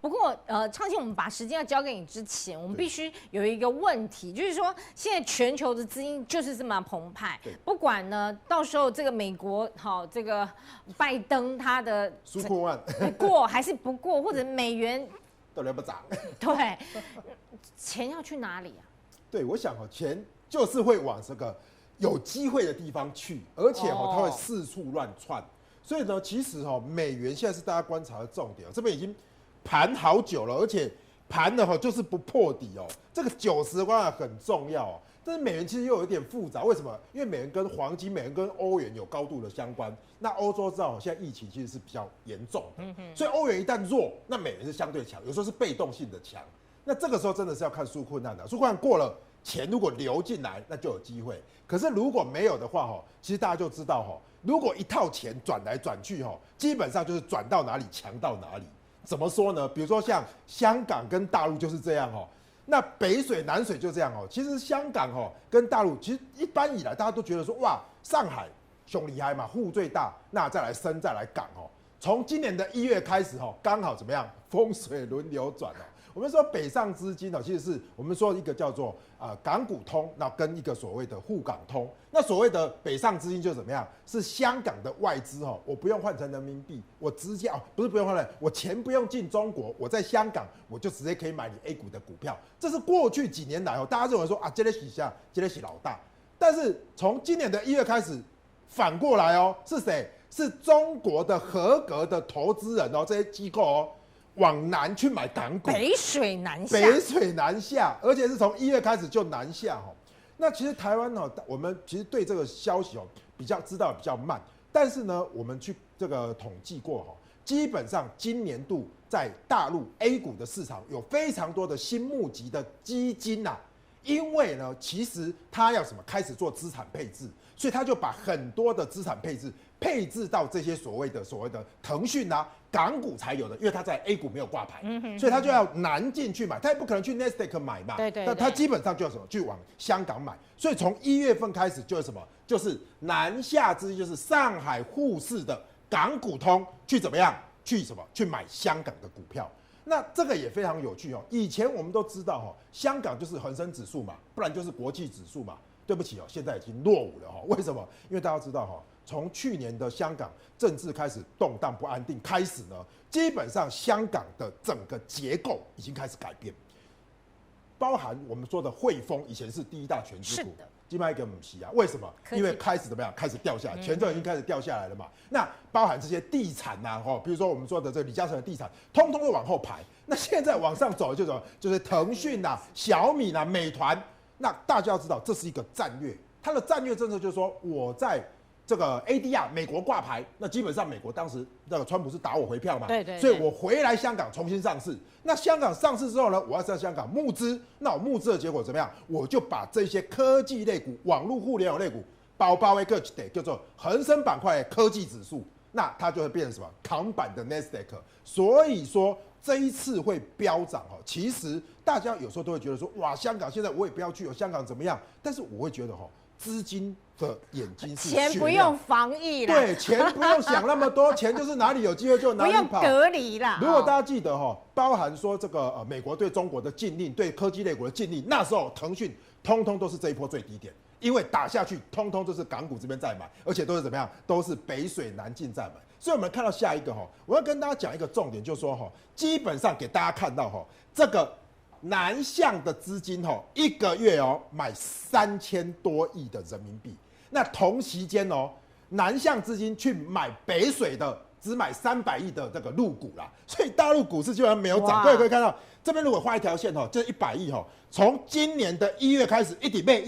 不过昌庆，我们把时间要交给你之前，我们必须有一个问题，就是说现在全球的资金就是这么澎湃，不管呢到时候这个美国这个拜登他的纾困案过还是不过，或者美元到底要不要涨？对，钱要去哪里啊？对，我想钱就是会往这个有机会的地方去，而且它会四处乱窜。所以呢，其实美元现在是大家观察的重点，这边已经盘好久了，而且盘的就是不破底哦。这个90关很重要哦。但是美元其实又有一点复杂，为什么？因为美元跟黄金、美元跟欧元有高度的相关。那欧洲知道现在疫情其实是比较严重的，所以欧元一旦弱，那美元是相对强，有时候是被动性的强。那这个时候真的是要看纾困案的，纾困案过了，钱如果流进来，那就有机会。可是如果没有的话，其实大家就知道，如果一套钱转来转去，基本上就是转到哪里强到哪里。怎么说呢？比如说像香港跟大陆就是这样，那北水南水就这样。其实香港跟大陆，其实一般以来大家都觉得说，哇，上海凶厉害嘛，户最大，那再来深再来港。从今年的1月开始，刚好怎么样，风水轮流转。我们说北上资金其实是我们说一个叫做港股通，那跟一个所谓的沪港通。那所谓的北上资金就怎么样？是香港的外资我不用换成人民币，我直接不是不用换了，我钱不用进中国，我在香港我就直接可以买你 A 股的股票。这是过去几年来大家认为说这类洗下，这类洗老大。但是从今年的1月开始，反过来是谁？是中国的合格的投资人这些机构往南去买港股，北水南下，北水南下，而且是从1月开始就南下那其实台湾我们其实对这个消息比较知道比较慢，但是呢，我们去这个统计过基本上今年度在大陆 A 股的市场有非常多的新募集的基金因为呢，其实他要什么开始做资产配置，所以他就把很多的资产配置到这些所谓的腾讯港股才有的，因为他在 A 股没有挂牌，所以他就要南进去买，他也不可能去 Nasdaq 买嘛，那他基本上就要什么，去往香港买，所以从1月份开始就是什么，就是南下资金，就是上海沪市的港股通去怎么样，去什么，去买香港的股票。那这个也非常有趣以前我们都知道香港就是恒生指数嘛，不然就是国际指数嘛。对不起现在已经落伍了为什么？因为大家知道从去年的香港政治开始动荡不安定开始呢，基本上香港的整个结构已经开始改变，包含我们说的汇丰以前是第1大权值股，今麦一个母系为什么？因为开始怎么样？开始掉下来，权重已经开始掉下来了嘛。那包含这些地产比如说我们说的这个李嘉诚的地产，通通都往后排。那现在往上走就是腾讯小米美团。那大家要知道，这是一个战略，它的战略政策就是说，我在这个 ADR 美国挂牌，那基本上美国当时那个川普是打我回票嘛，对，所以我回来香港重新上市。那香港上市之后呢，我要在香港募资，那我募资的结果怎么样？我就把这些科技类股、网络互联网类股，包一个叫做恒生板块科技指数，那它就会变成什么港版的 Nasdaq。所以说这一次会飙涨其实大家有时候都会觉得说，哇，香港现在我也不要去香港怎么样？但是我会觉得资金的眼睛是钱不用防疫啦，对，钱不用想那么多，钱就是哪里有机会就哪里跑，不用隔离啦。如果大家记得包含说这个美国对中国的禁令，对科技类股的禁令，那时候腾讯通通都是这一波最低点，因为打下去通通都是港股这边在买，而且都是怎么样，都是北水南进在买。所以我们看到下一个我要跟大家讲一个重点，就是说基本上给大家看到这个南向的资金1个月买3000多亿的人民币，那同期间南向资金去买北水的只买300亿的这个陆股啦，所以大陆股市基本上没有涨。各位可以看到这边如果画一条线就是100亿从今年的1月开始一底背，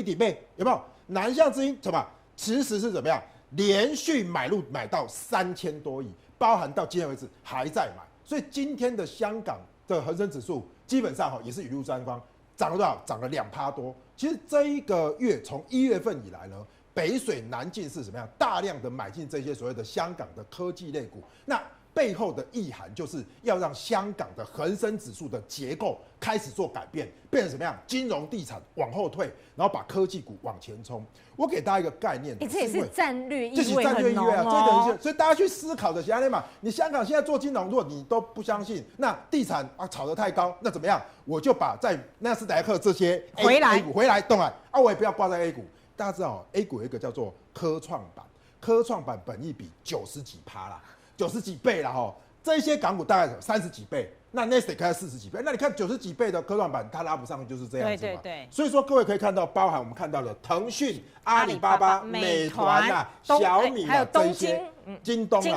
有没有？南向资金怎么其实是怎么样？连续买入买到3000多亿，包含到今天为止还在买，所以今天的香港的恒生指数基本上也是雨露沾光，涨了多少？涨了2%多。其实这一个月从1月份以来呢，北水南进是什么样？大量的买进这些所谓的香港的科技类股。那背后的意涵就是要让香港的恒生指数的结构开始做改变，变成什么样？金融地产往后退，然后把科技股往前冲。我给大家一个概念，这也是战略意这是味很浓啊，哦。这等于是，所以大家去思考的是嘛，你香港现在做金融，如果你都不相信，那地产啊炒得太高，那怎么样？我就把在纳斯达克这些 A 股回来动啊，我也不要挂在 A 股。大家知道 A 股有一个叫做科创板，科创板本益比90几%啦，90几倍啦哈。这些港股大概30几倍，那 Nasdaq 开40几倍，那你看90几倍的科创板，它拉不上去就是这样子嘛。对。所以说各位可以看到，包含我们看到的腾讯、阿里巴巴、美团啊、小米啊这些，京东，所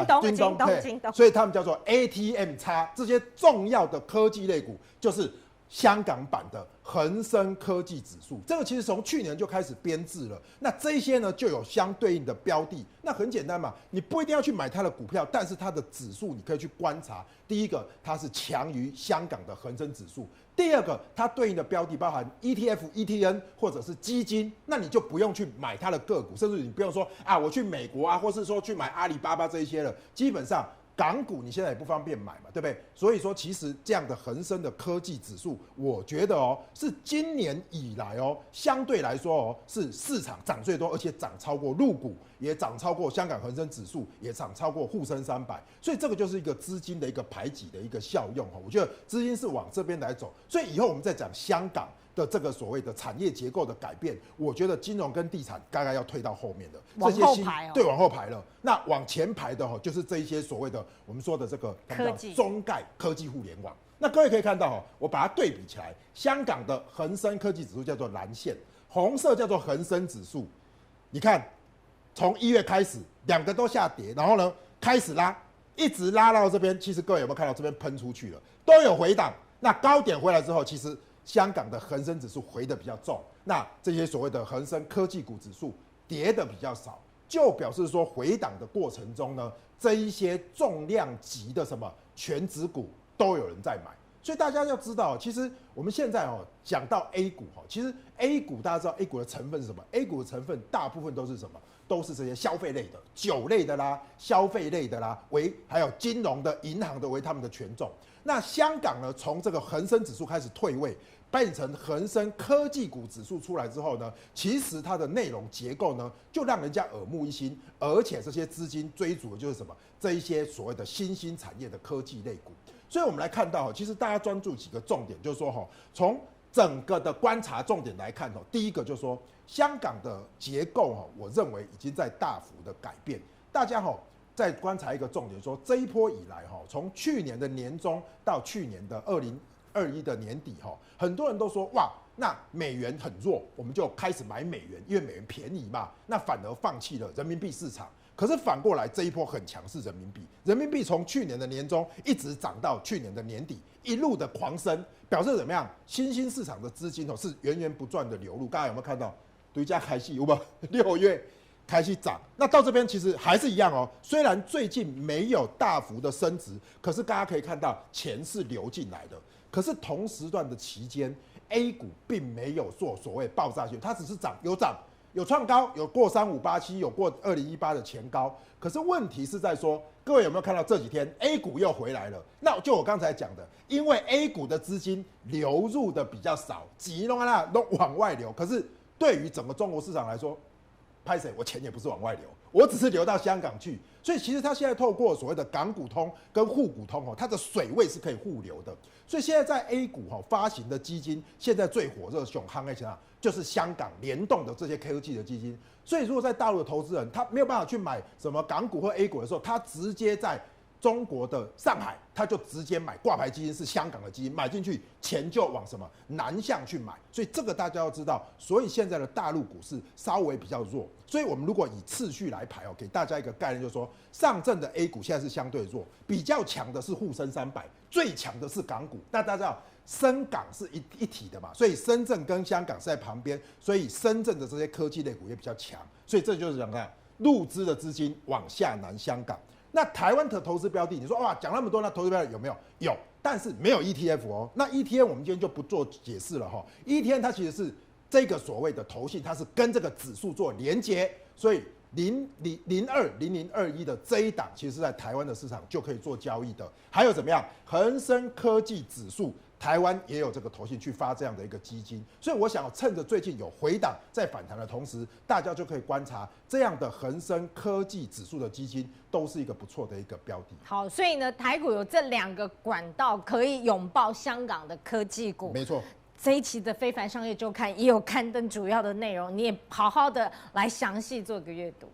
以他们叫做 ATMX 这些重要的科技类股，就是香港版的恒生科技指数，这个其实从去年就开始编制了。那这些呢，就有相对应的标的。那很简单嘛，你不一定要去买它的股票，但是它的指数你可以去观察。第一个，它是强于香港的恒生指数；第二个，它对应的标的包含 ETF、ETN 或者是基金，那你就不用去买它的个股，甚至你不用说啊，我去美国啊，或是说去买阿里巴巴这一些了，基本上。港股你现在也不方便买嘛，对不对？所以说，其实这样的恒生的科技指数，我觉得是今年以来相对来说是市场涨最多，而且涨超过陆股，也涨超过香港恒生指数，也涨超过沪深300，所以这个就是一个资金的一个排挤的一个效用我觉得资金是往这边来走，所以以后我们再讲香港的这个所谓的产业结构的改变，我觉得金融跟地产大概要退到后面的，往后排对，往后排了。那往前排的就是这一些所谓的我们说的这个科技中概科技互联网。那各位可以看到我把它对比起来，香港的恒生科技指数叫做蓝线，红色叫做恒生指数。你看，从1月开始，两个都下跌，然后呢开始拉，一直拉到这边。其实各位有没有看到这边喷出去了，都有回档。那高点回来之后，其实香港的恒生指数回的比较重，那这些所谓的恒生科技股指数跌的比较少，就表示说回档的过程中呢，这一些重量级的什么全指股都有人在买。所以大家要知道，其实我们现在讲到 A 股其实 A 股大家知道 A 股的成分是什么 ？A 股的成分大部分都是什么？都是这些消费类的、酒类的啦、消费类的啦，还有金融的、银行的为他们的权重。那香港呢，从这个恒生指数开始退位，变成恒生科技股指数出来之后呢，其实它的内容结构呢，就让人家耳目一新，而且这些资金追逐的就是什么？这一些所谓的新兴产业的科技类股。所以我们来看到其实大家专注几个重点，就是说从整个的观察重点来看第一个就是说香港的结构我认为已经在大幅的改变。大家再观察一个重点，说这一波以来从去年的年中到去年的2021的年底很多人都说哇，那美元很弱，我们就开始买美元，因为美元便宜嘛，那反而放弃了人民币市场。可是反过来这一波很强势，人民币，人民币从去年的年中一直涨到去年的年底，一路的狂升，表示怎么样？新兴市场的资金是源源不断的流入。大家有没有看到？独家开戏，有没有？6月开始涨，那到这边其实还是一样虽然最近没有大幅的升值，可是大家可以看到钱是流进来的。可是同时段的期间 ，A 股并没有做所谓爆炸性，它只是涨，有创高，有过3587，有过2018的前高。可是问题是在说，各位有没有看到这几天 A 股又回来了？那就我刚才讲的，因为 A 股的资金流入的比较少，几弄都往外流。可是对于整个中国市场来说，拍谁我钱也不是往外流，我只是流到香港去。所以其实它现在透过所谓的港股通跟沪股通它的水位是可以互流的。所以现在在 A 股发行的基金，现在最火热熊夯就是香港联动的这些科技的基金。所以如果在大陆的投资人他没有办法去买什么港股或 A 股的时候，他直接在中国的上海，他就直接买挂牌基金，是香港的基金，买进去钱就往什么南向去买。所以这个大家要知道，所以现在的大陆股市稍微比较弱。所以我们如果以次序来排给大家一个概念，就是说上证的 A 股现在是相对弱，比较强的是沪深300，最强的是港股。那大家知道深港是一体的嘛，所以深圳跟香港是在旁边，所以深圳的这些科技类股也比较强。所以这就是讲看入资的资金往下南香港。那台湾的投资标的，你说哇讲那么多，那投资标的有没有？有，但是没有 ETF 那 ETF 我们今天就不做解释了ETF 它其实是这个所谓的投信，它是跟这个指数做连结，所以0021的这一档，其实在台湾的市场就可以做交易的。还有怎么样，恒生科技指数。台湾也有这个投信去发这样的一个基金，所以我想趁着最近有回档在反弹的同时，大家就可以观察这样的恒生科技指数的基金都是一个不错的一个标的。好，所以呢，台股有这2个管道可以拥抱香港的科技股。没错。这一期的非凡商业周刊也有刊登主要的内容，你也好好的来详细做个阅读。